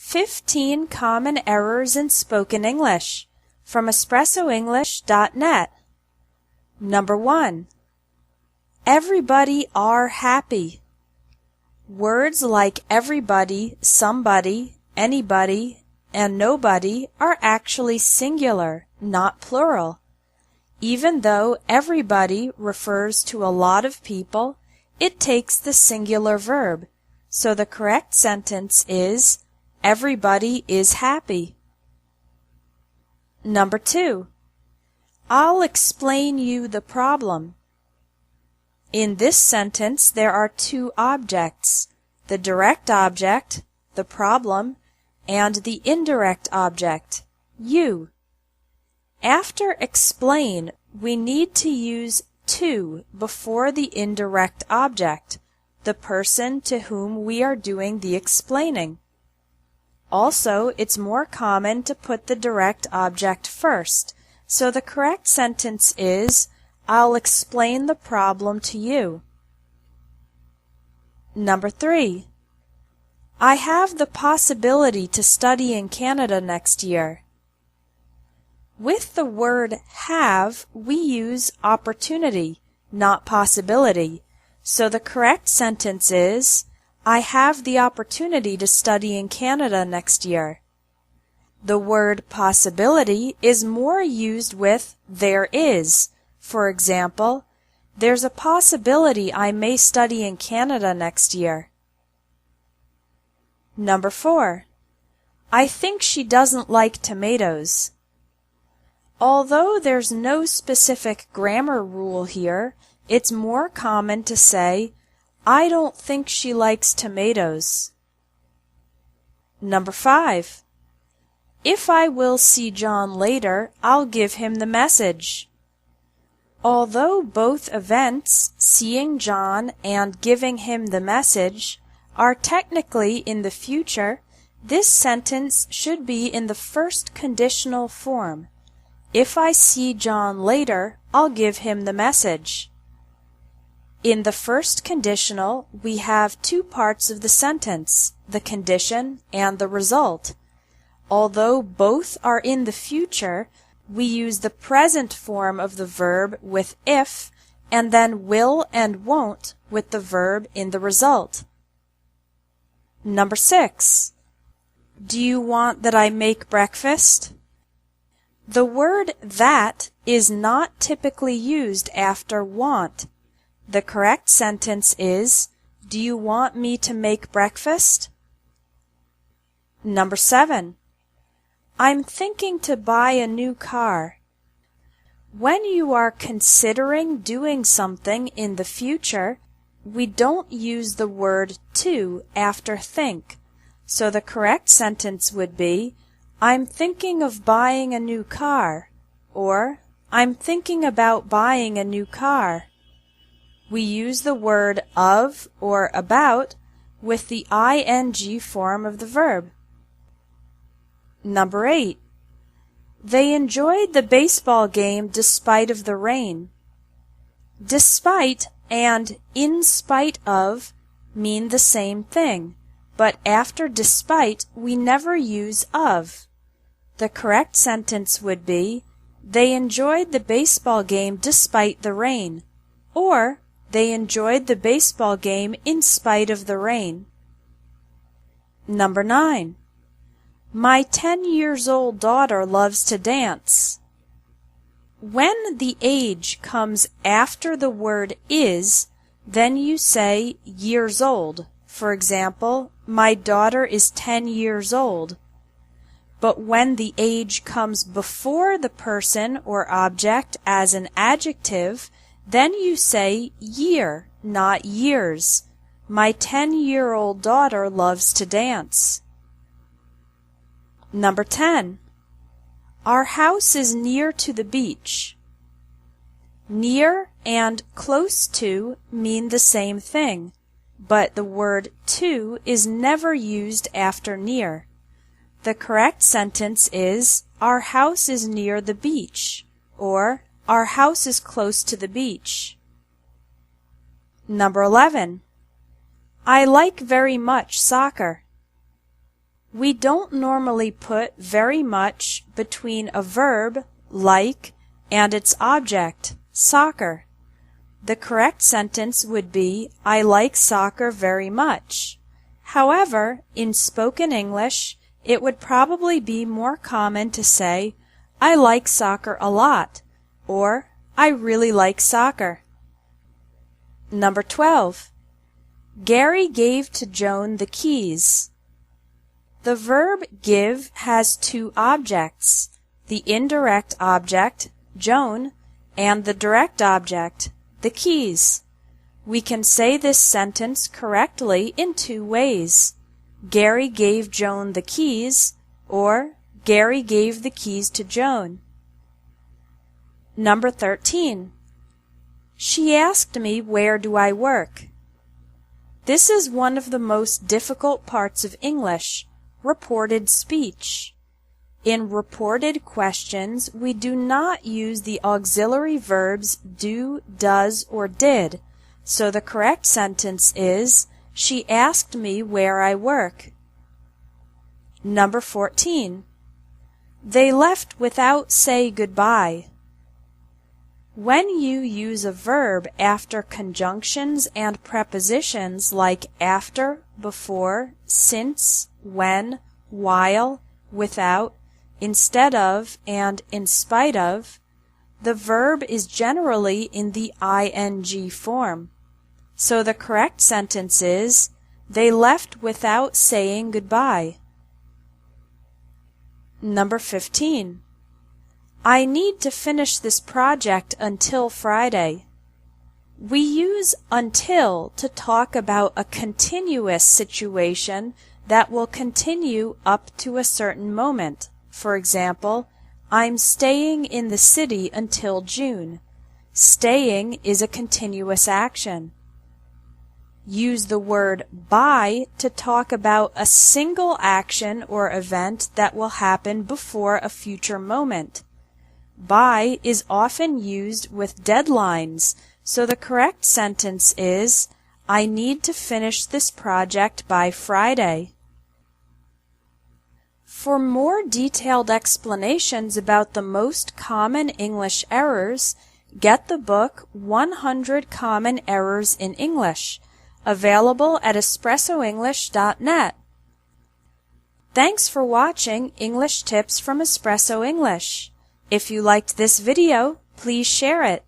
15 Common Errors in Spoken English from espressoenglish.net. Number 1. Everybody are happy. Words like everybody, somebody, anybody, and nobody are actually singular, not plural. Even though everybody refers to a lot of people, it takes the singular verb, so the correct sentence is everybody is happy. Number 2. I'll explain you the problem. In this sentence, there are two objects, the direct object, the problem, and the indirect object, you. After explain, we need to use to before the indirect object, the person to whom we are doing the explaining. Also, it's more common to put the direct object first, so the correct sentence is, I'll explain the problem to you. Number 3. I have the possibility to study in Canada next year. With the word have, we use opportunity, not possibility, so the correct sentence is, I have the opportunity to study in Canada next year. The word possibility is more used with there is. For example, there's a possibility I may study in Canada next year. Number 4. I think she doesn't like tomatoes. Although there's no specific grammar rule here, it's more common to say, I don't think she likes tomatoes. Number 5. If I will see John later, I'll give him the message. Although both events, seeing John and giving him the message, are technically in the future, this sentence should be in the first conditional form. If I see John later, I'll give him the message. In the first conditional, we have two parts of the sentence, the condition and the result. Although both are in the future, we use the present form of the verb with if, and then will and won't with the verb in the result. Number 6. Do you want that I make breakfast? The word that is not typically used after want. The correct sentence is, do you want me to make breakfast? Number 7. I'm thinking to buy a new car. When you are considering doing something in the future, we don't use the word to after think, so the correct sentence would be, I'm thinking of buying a new car, or I'm thinking about buying a new car. We use the word of or about with the ing form of the verb. Number 8. They enjoyed the baseball game despite of the rain. Despite and in spite of mean the same thing, but after despite we never use of. The correct sentence would be, they enjoyed the baseball game despite the rain, or they enjoyed the baseball game in spite of the rain. Number 9. My 10-year-old daughter loves to dance. When the age comes after the word is, then you say years old. For example, my daughter is 10 years old. But when the age comes before the person or object as an adjective, then you say year, not years. My 10-year-old daughter loves to dance. Number 10. Our house is near to the beach. Near and close to mean the same thing, but the word to is never used after near. The correct sentence is, our house is near the beach, or our house is close to the beach. Number 11. I like very much soccer. We don't normally put very much between a verb, like, and its object, soccer. The correct sentence would be, I like soccer very much. However, in spoken English, it would probably be more common to say, I like soccer a lot, or I really like soccer. Number 12. Gary gave to Joan the keys. The verb give has two objects, the indirect object, Joan, and the direct object, the keys. We can say this sentence correctly in two ways. Gary gave Joan the keys, or Gary gave the keys to Joan. Number 13. She asked me, where do I work? This is one of the most difficult parts of English, reported speech. In reported questions, we do not use the auxiliary verbs do, does, or did, so the correct sentence is, she asked me where I work. Number 14. They left without say goodbye. When you use a verb after conjunctions and prepositions like after, before, since, when, while, without, instead of, and in spite of, the verb is generally in the ing form. So the correct sentence is, they left without saying goodbye. Number 15. I need to finish this project until Friday. We use until to talk about a continuous situation that will continue up to a certain moment. For example, I'm staying in the city until June. Staying is a continuous action. Use the word by to talk about a single action or event that will happen before a future moment. By is often used with deadlines, so the correct sentence is, I need to finish this project by Friday. For more detailed explanations about the most common English errors, get the book 100 Common Errors in English, available at espressoenglish.net. Thanks for watching English Tips from Espresso English. If you liked this video, please share it.